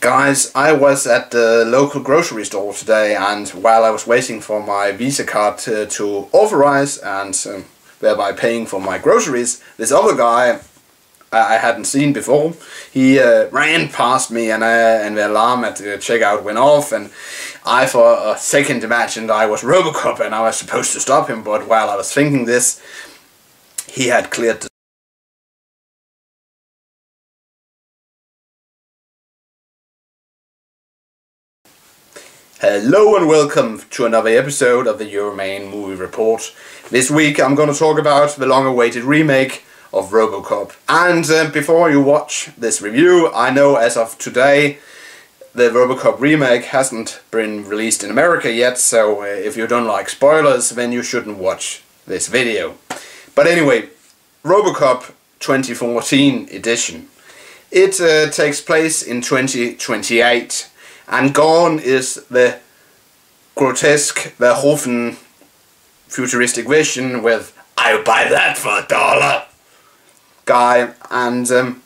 Guys, I was at the local grocery store today, and while I was waiting for my Visa card to authorize and thereby paying for my groceries, this other guy I hadn't seen before, he ran past me, and the alarm at the checkout went off, and I for a second imagined I was Robocop and I was supposed to stop him, but while I was thinking this, he had cleared the Hello and welcome to another episode of the Euroman movie report. This week I'm going to talk about the long-awaited remake of Robocop. And before you watch this review, I know as of today the Robocop remake hasn't been released in America yet, so if you don't like spoilers then you shouldn't watch this video. But anyway, Robocop 2014 edition. It takes place in 2028. And gone is the grotesque Verhoeven futuristic vision with "I'll buy that for $1" guy, and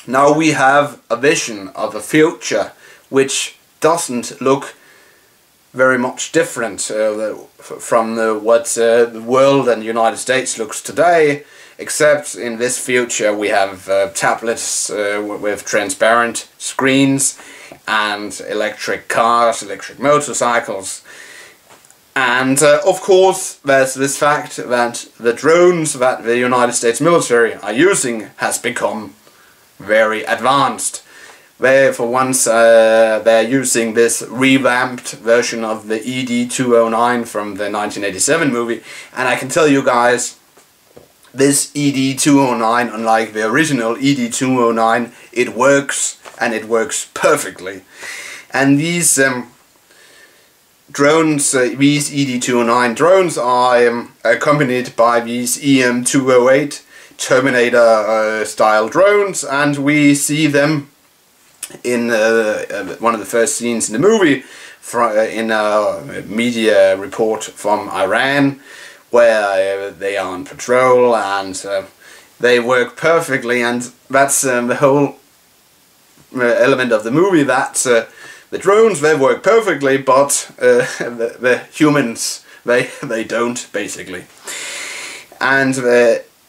now we have a vision of a future which doesn't look very much different from what the world and the United States looks today, except in this future we have tablets with transparent screens and electric cars, electric motorcycles, and of course there's this fact that the drones that the United States military are using has become very advanced. For once they're using this revamped version of the ED-209 from the 1987 movie, and I can tell you guys, this ED-209, unlike the original ED-209, it works, and it works perfectly. And these drones, these ED-209 drones are accompanied by these EM-208 Terminator style drones, and we see them in one of the first scenes in the movie in a media report from Iran, where they are on patrol, and they work perfectly, and that's the whole element of the movie, that the drones, they work perfectly, but the humans, they don't, basically. And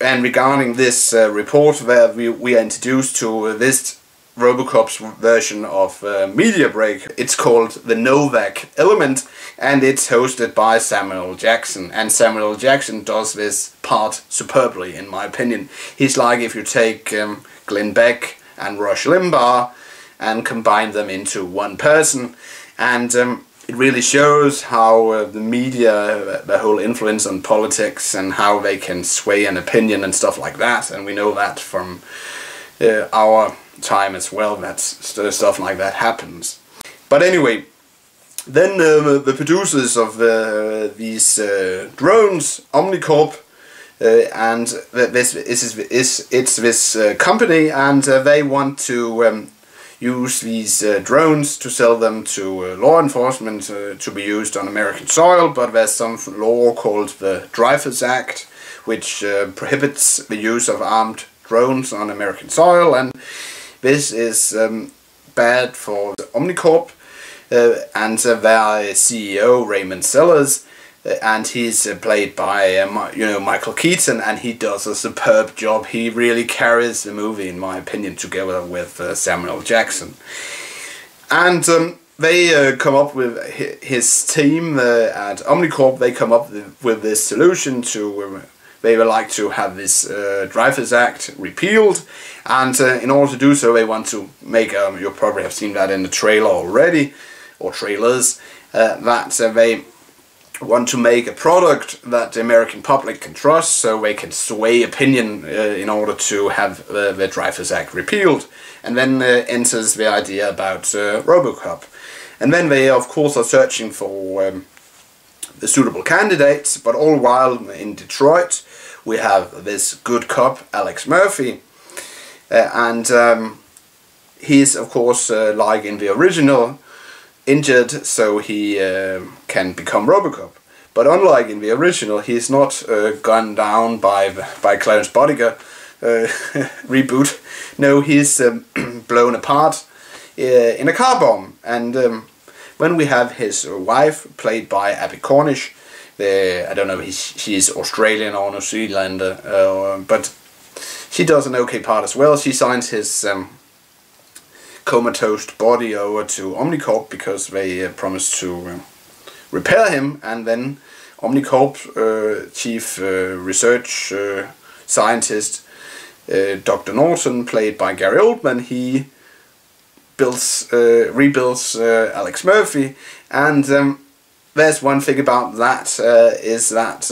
regarding this report, where we are introduced to this Robocop's version of Media Break. It's called the Novak Element, and it's hosted by Samuel Jackson. And Samuel Jackson does this part superbly, in my opinion. He's like if you take Glenn Beck and Rush Limbaugh and combine them into one person, and it really shows how the media, the whole influence on politics, and how they can sway an opinion and stuff like that. And we know that from our time as well, that stuff like that happens. But anyway, then the producers of these drones, Omnicorp, and it's this company, and they want to use these drones to sell them to law enforcement to be used on American soil, but there's some law called the Dreyfus Act which prohibits the use of armed drones on American soil, and this is bad for Omnicorp and their CEO Raymond Sellers, and he's played by Michael Keaton, and he does a superb job. He really carries the movie, in my opinion, together with Samuel Jackson. And they come up with his team at Omnicorp. They come up with this solution to. They would like to have this Dreyfus Act repealed, and in order to do so they want to make, you'll probably have seen that in the trailer already, or trailers, that they want to make a product that the American public can trust, so they can sway opinion in order to have the Dreyfus Act repealed. And then enters the idea about Robocop. And then they of course are searching for the suitable candidates, but all while in Detroit we have this good cop, Alex Murphy, and he's of course, like in the original, injured, so he can become Robocop. But unlike in the original, he's not gunned down by Clarence Boddicker reboot. No, he's blown apart in a car bomb. And when we have his wife, played by Abby Cornish, I don't know if she's Australian or New Zealander, but she does an okay part as well. She signs his comatose body over to Omnicorp because they promise to repair him, and then Omnicorp chief research scientist Dr. Norton, played by Gary Oldman, he rebuilds Alex Murphy. And there's one thing about that, is that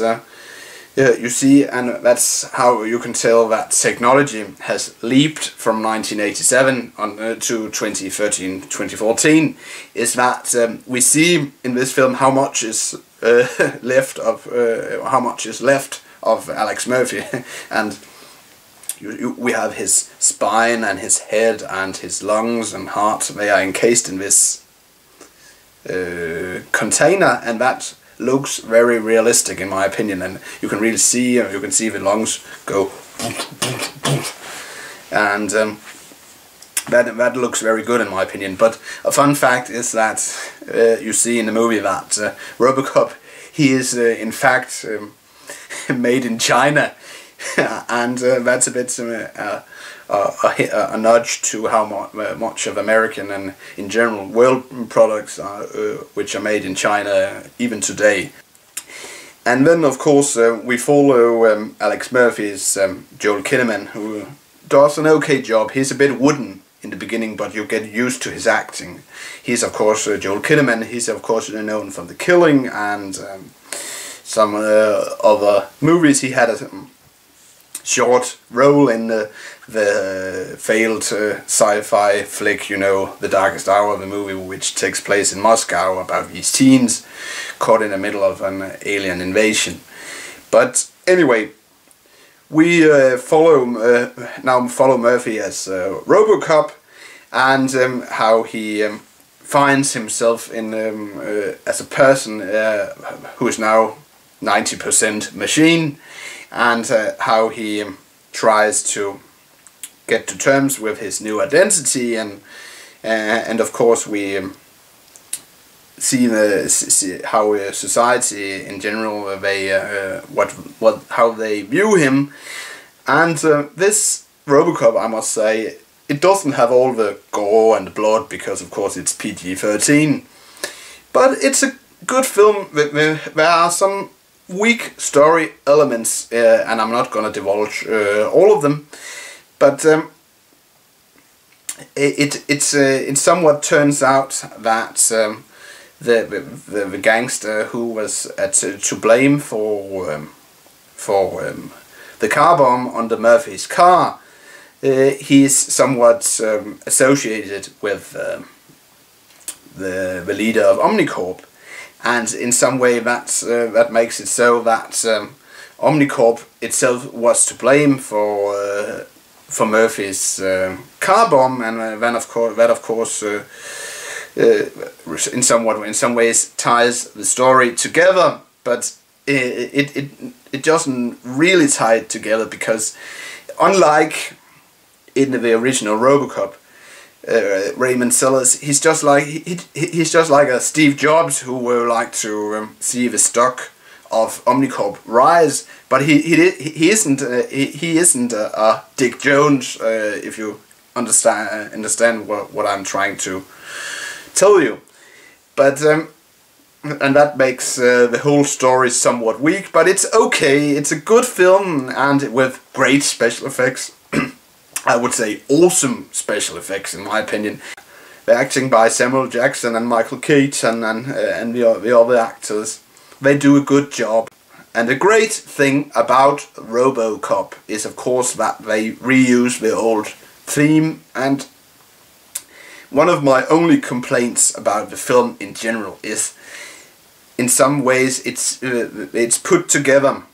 you see, and that's how you can tell that technology has leaped from 1987 on to 2013, 2014, is that we see in this film how much is left of Alex Murphy, and we have his spine and his head and his lungs and heart. They are encased in this container, and that looks very realistic in my opinion, and you can really see the lungs go, and that looks very good in my opinion. But a fun fact is that you see in the movie that Robocop, he is in fact made in China, and that's a bit a nudge to how much of American and in general world products are which are made in China even today. And then of course we follow Alex Murphy's Joel Kinnaman, who does an okay job. He's a bit wooden in the beginning, but you get used to his acting. He's of course Joel Kinnaman. He's of course known from The Killing and some other movies. He had a short role in the failed sci-fi flick, you know, The Darkest Hour, the movie which takes place in Moscow about these teens caught in the middle of an alien invasion. But anyway, we follow Murphy as Robocop, and how he finds himself in as a person who is now 90% machine, and how he tries to get to terms with his new identity, and of course we see how society in general how they view him. And this Robocop, I must say, it doesn't have all the gore and the blood because of course it's PG-13, but it's a good film. There are some weak story elements, and I'm not gonna divulge all of them, but it somewhat turns out that the gangster who was to blame for the car bomb under Murphy's car, he's somewhat associated with the leader of Omnicorp. And in some way that makes it so that Omnicorp itself was to blame for Murphy's car bomb, and then of course in some ways ties the story together. But it doesn't really tie it together, because unlike in the original Robocop, Raymond Sellers, he's just like a Steve Jobs who would like to see the stock of Omnicorp rise, but he isn't a Dick Jones, if you understand what I'm trying to tell you. But and that makes the whole story somewhat weak, but it's okay. It's a good film, and with great special effects. I would say awesome special effects in my opinion. The acting by Samuel Jackson and Michael Keaton and the other actors, they do a good job. And the great thing about Robocop is of course that they reuse the old theme, and one of my only complaints about the film in general is in some ways it's put together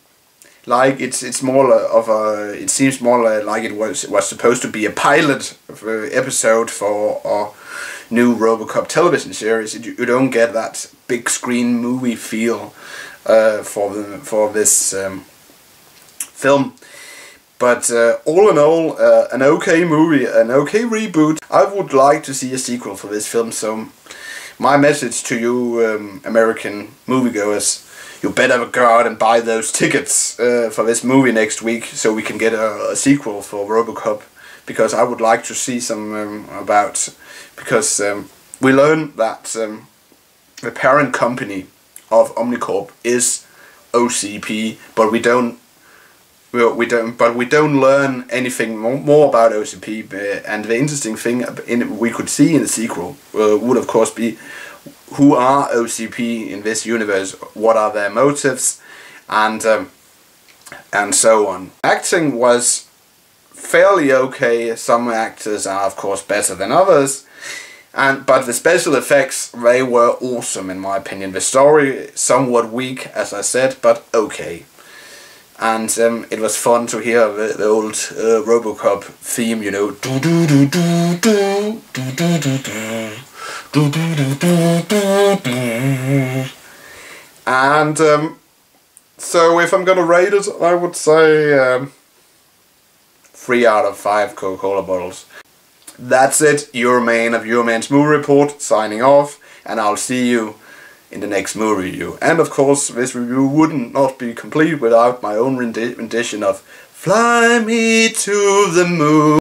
like it's more of a, it seems more like it was supposed to be a pilot episode for a new Robocop television series. You don't get that big screen movie feel for this film. But all in all, an okay movie, an okay reboot. I would like to see a sequel for this film, so my message to you American moviegoers, you better go out and buy those tickets for this movie next week so we can get a sequel for Robocop, because I would like to see some because we learn that the parent company of Omnicorp is OCP, but we don't learn anything more about OCP, and the interesting thing we could see in the sequel would of course be who are OCP in this universe, what are their motives, and so on. Acting was fairly okay. Some actors are of course better than others, but the special effects, they were awesome in my opinion. The story somewhat weak, as I said, but okay. And it was fun to hear the old Robocop theme, you know. And so if I'm gonna rate it, I would say 3 out of 5 Coca-Cola bottles. That's it, Euroman of Euroman's Movie Report, signing off, and I'll see you in the next movie review. And of course, this review wouldn't not be complete without my own rendition of Fly Me to the Moon.